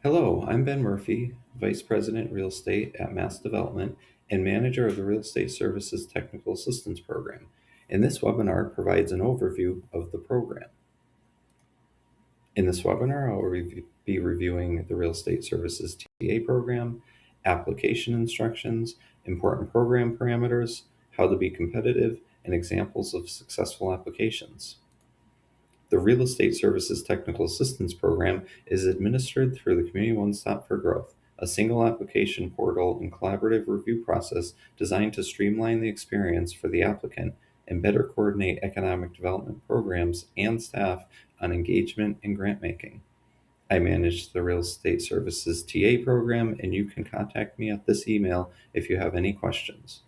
Hello, I'm Ben Murphy, Vice President Real Estate at Mass Development and Manager of the Real Estate Services Technical Assistance Program. And this webinar provides an overview of the program. In this webinar, be reviewing the Real Estate Services TA program, application instructions, important program parameters, how to be competitive, and examples of successful applications. The Real Estate Services Technical Assistance Program is administered through the Community One Stop for Growth, a single application portal and collaborative review process designed to streamline the experience for the applicant and better coordinate economic development programs and staff on engagement and grant making. I manage the Real Estate Services TA program, and you can contact me at this email if you have any questions.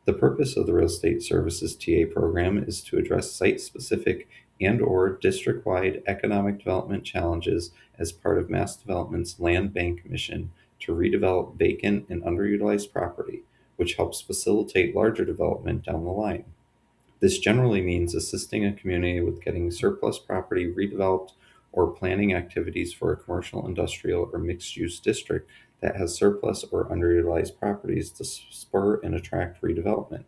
The purpose of the Real Estate Services TA program is to address site-specific and/or district-wide economic development challenges as part of Mass Development's Land Bank mission to redevelop vacant and underutilized property, which helps facilitate larger development down the line. This generally means assisting a community with getting surplus property redeveloped or planning activities for a commercial, industrial, or mixed-use district that has surplus or underutilized properties to spur and attract redevelopment.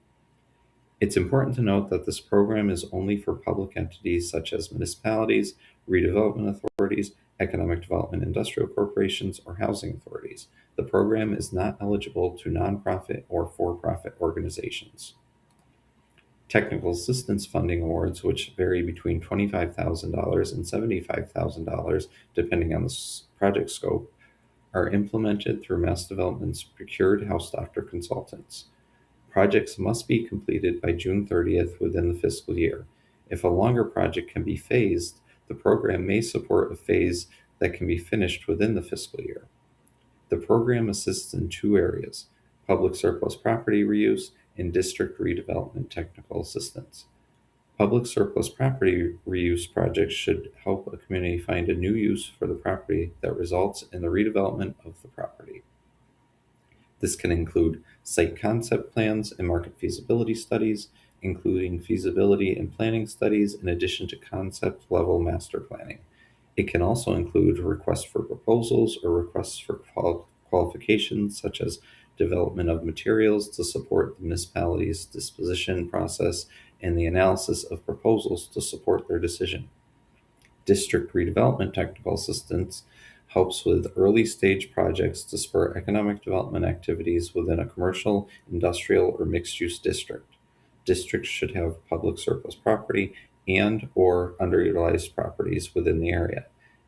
It's important to note that this program is only for public entities such as municipalities, redevelopment authorities, economic development industrial corporations, or housing authorities. The program is not eligible to nonprofit or for-profit organizations. Technical assistance funding awards, which vary between $25,000 and $75,000 depending on the project scope, are implemented through Mass Development's procured house doctor consultants. Projects must be completed by June 30th within the fiscal year. If a longer project can be phased, the program may support a phase that can be finished within the fiscal year. The program assists in two areas: public surplus property reuse and district redevelopment technical assistance. Public surplus property reuse projects should help a community find a new use for the property that results in the redevelopment of the property. This can include site concept plans and market feasibility studies, including feasibility and planning studies in addition to concept level master planning. It can also include requests for proposals or requests for qualifications, such as development of materials to support the municipality's disposition process and the analysis of proposals to support their decision. District redevelopment technical assistance helps with early stage projects to spur economic development activities within a commercial, industrial, or mixed-use district. Districts should have public surplus property and/or underutilized properties within the area.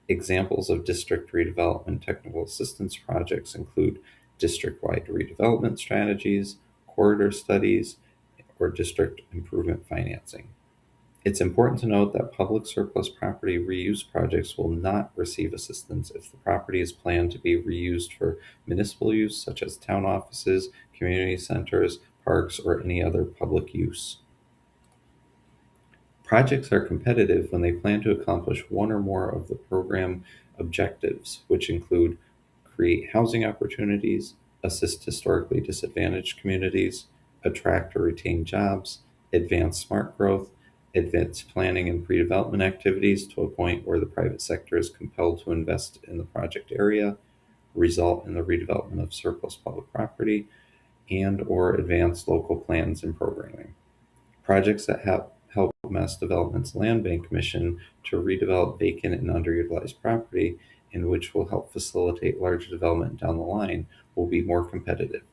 Examples of district redevelopment technical assistance projects include district-wide redevelopment strategies, corridor studies, or district improvement financing. It's important to note that public surplus property reuse projects will not receive assistance if the property is planned to be reused for municipal use, such as town offices, community centers, parks, or any other public use. Projects are competitive when they plan to accomplish one or more of the program objectives, which include create housing opportunities, assist historically disadvantaged communities, attract or retain jobs, advance smart growth, advance planning and pre-development activities to a point where the private sector is compelled to invest in the project area, result in the redevelopment of surplus public property, and/or advance local plans and programming. Projects that help Mass Development's Land Bank mission to redevelop vacant and underutilized property, and which will help facilitate larger development down the line, will be more competitive.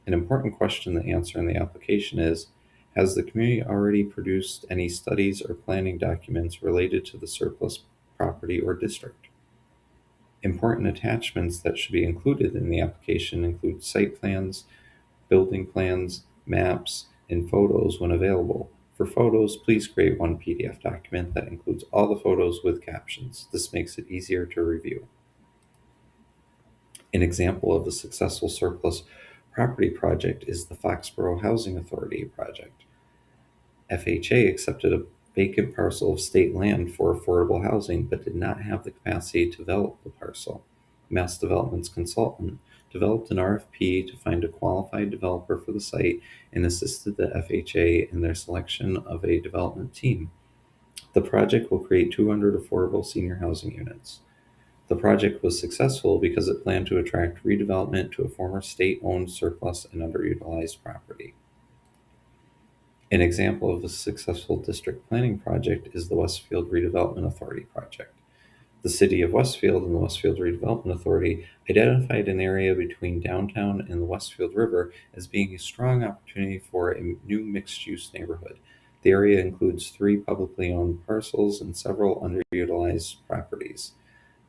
An important question to answer in the application is, has the community already produced any studies or planning documents related to the surplus property or district? Important attachments that should be included in the application include site plans, building plans, maps, and photos when available. For photos, please create one PDF document that includes all the photos with captions. This makes it easier to review. An example of a successful surplus property project is the Foxborough Housing Authority project. FHA accepted a vacant parcel of state land for affordable housing but did not have the capacity to develop the parcel. Mass Development's consultant developed an RFP to find a qualified developer for the site and assisted the FHA in their selection of a development team. The project will create 200 affordable senior housing units. The project was successful because it planned to attract redevelopment to a former state-owned surplus and underutilized property. An example of a successful district planning project is the Westfield Redevelopment Authority project. The City of Westfield and the Westfield Redevelopment Authority identified an area between downtown and the Westfield River as being a strong opportunity for a new mixed-use neighborhood. The area includes 3 publicly owned parcels and several underutilized properties.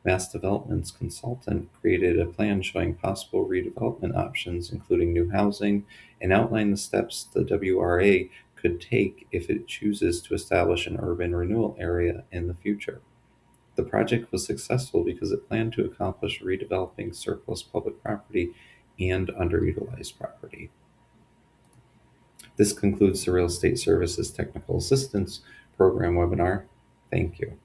Mass Development's consultant created a plan showing possible redevelopment options, including new housing, and outlined the steps the WRA could take if it chooses to establish an urban renewal area in the future. The project was successful because it planned to accomplish redeveloping surplus public property and underutilized property. This concludes the Real Estate Services Technical Assistance Program webinar. Thank you.